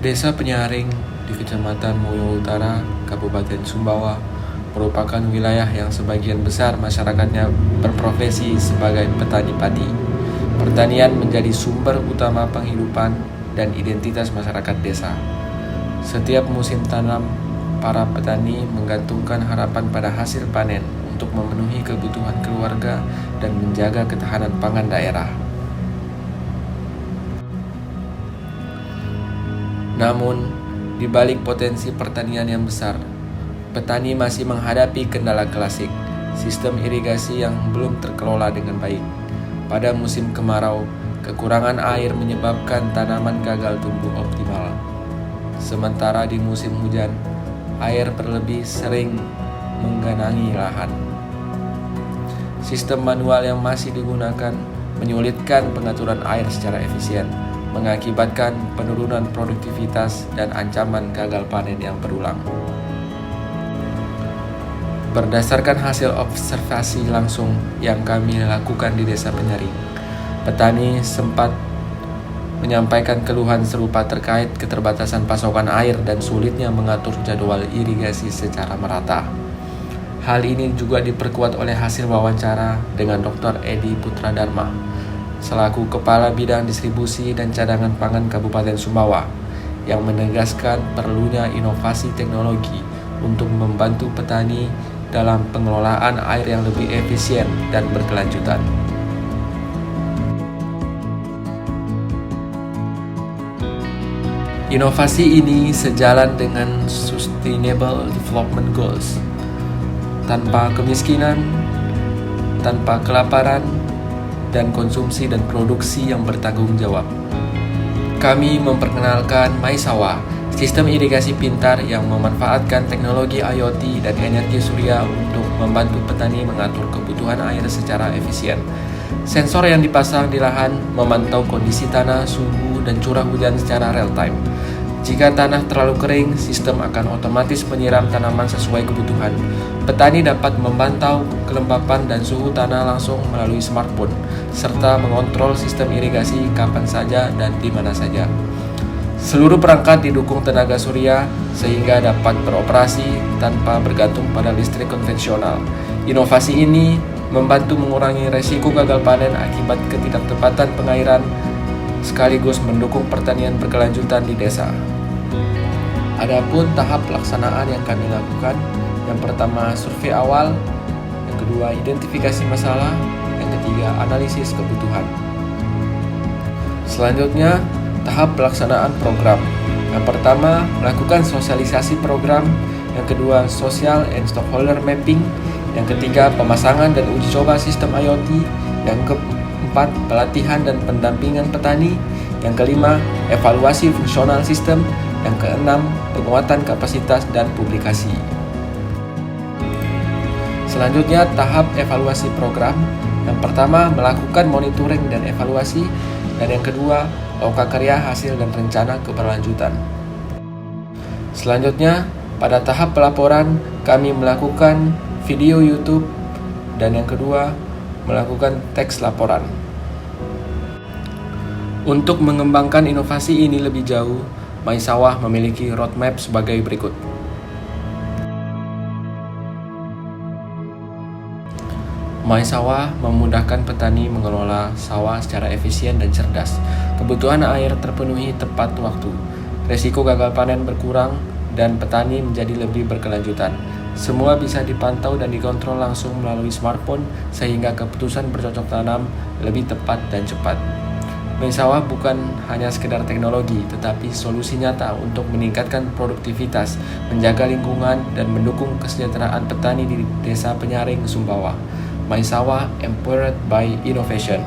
Desa Penyaring di Kecamatan Moyo Utara, Kabupaten Sumbawa, merupakan wilayah yang sebagian besar masyarakatnya berprofesi sebagai petani padi. Pertanian menjadi sumber utama penghidupan dan identitas masyarakat desa. Setiap musim tanam, para petani menggantungkan harapan pada hasil panen untuk memenuhi kebutuhan keluarga dan menjaga ketahanan pangan daerah. Namun, di balik potensi pertanian yang besar, petani masih menghadapi kendala klasik, sistem irigasi yang belum terkelola dengan baik. Pada musim kemarau, kekurangan air menyebabkan tanaman gagal tumbuh optimal. Sementara di musim hujan, air berlebih sering menggenangi lahan. Sistem manual yang masih digunakan menyulitkan pengaturan air secara efisien, mengakibatkan penurunan produktivitas dan ancaman gagal panen yang berulang. Berdasarkan hasil observasi langsung yang kami lakukan di Desa Penyaring, petani sempat menyampaikan keluhan serupa terkait keterbatasan pasokan air dan sulitnya mengatur jadwal irigasi secara merata. Hal ini juga diperkuat oleh hasil wawancara dengan Dr. Edi Putradharma, selaku Kepala Bidang Distribusi dan Cadangan Pangan Kabupaten Sumbawa, yang menegaskan perlunya inovasi teknologi untuk membantu petani dalam pengelolaan air yang lebih efisien dan berkelanjutan. Inovasi ini sejalan dengan Sustainable Development Goals, tanpa kemiskinan, tanpa kelaparan, dan konsumsi dan produksi yang bertanggung jawab. Kami memperkenalkan MySawah, sistem irigasi pintar yang memanfaatkan teknologi IoT dan energi surya untuk membantu petani mengatur kebutuhan air secara efisien. Sensor yang dipasang di lahan memantau kondisi tanah, suhu, dan curah hujan secara real-time. Jika tanah terlalu kering, sistem akan otomatis menyiram tanaman sesuai kebutuhan. Petani dapat memantau kelembapan dan suhu tanah langsung melalui smartphone, serta mengontrol sistem irigasi kapan saja dan di mana saja. Seluruh perangkat didukung tenaga surya sehingga dapat beroperasi tanpa bergantung pada listrik konvensional. Inovasi ini membantu mengurangi resiko gagal panen akibat ketidaktepatan pengairan, sekaligus mendukung pertanian berkelanjutan di desa. Adapun tahap pelaksanaan yang kami lakukan, yang pertama survei awal, yang kedua identifikasi masalah, yang ketiga analisis kebutuhan. Selanjutnya, tahap pelaksanaan program. Yang pertama, melakukan sosialisasi program. Yang kedua, social and stakeholder mapping. Yang ketiga, pemasangan dan uji coba sistem IoT. Yang keempat, pelatihan dan pendampingan petani. Yang kelima, evaluasi fungsional sistem. Yang keenam, penguatan kapasitas dan publikasi. Selanjutnya, tahap evaluasi program. Yang pertama, melakukan monitoring dan evaluasi. Dan yang kedua, lokakarya hasil dan rencana keberlanjutan. Selanjutnya, pada tahap pelaporan, kami melakukan video YouTube, dan yang kedua, melakukan teks laporan. Untuk mengembangkan inovasi ini lebih jauh, MySawah memiliki roadmap sebagai berikut. MySawah memudahkan petani mengelola sawah secara efisien dan cerdas. Kebutuhan air terpenuhi tepat waktu. Resiko gagal panen berkurang dan petani menjadi lebih berkelanjutan. Semua bisa dipantau dan dikontrol langsung melalui smartphone sehingga keputusan bercocok tanam lebih tepat dan cepat. MySawah bukan hanya sekedar teknologi, tetapi solusi nyata untuk meningkatkan produktivitas, menjaga lingkungan, dan mendukung kesejahteraan petani di Desa Penyaring, Sumbawa. MySawah, empowered by innovation.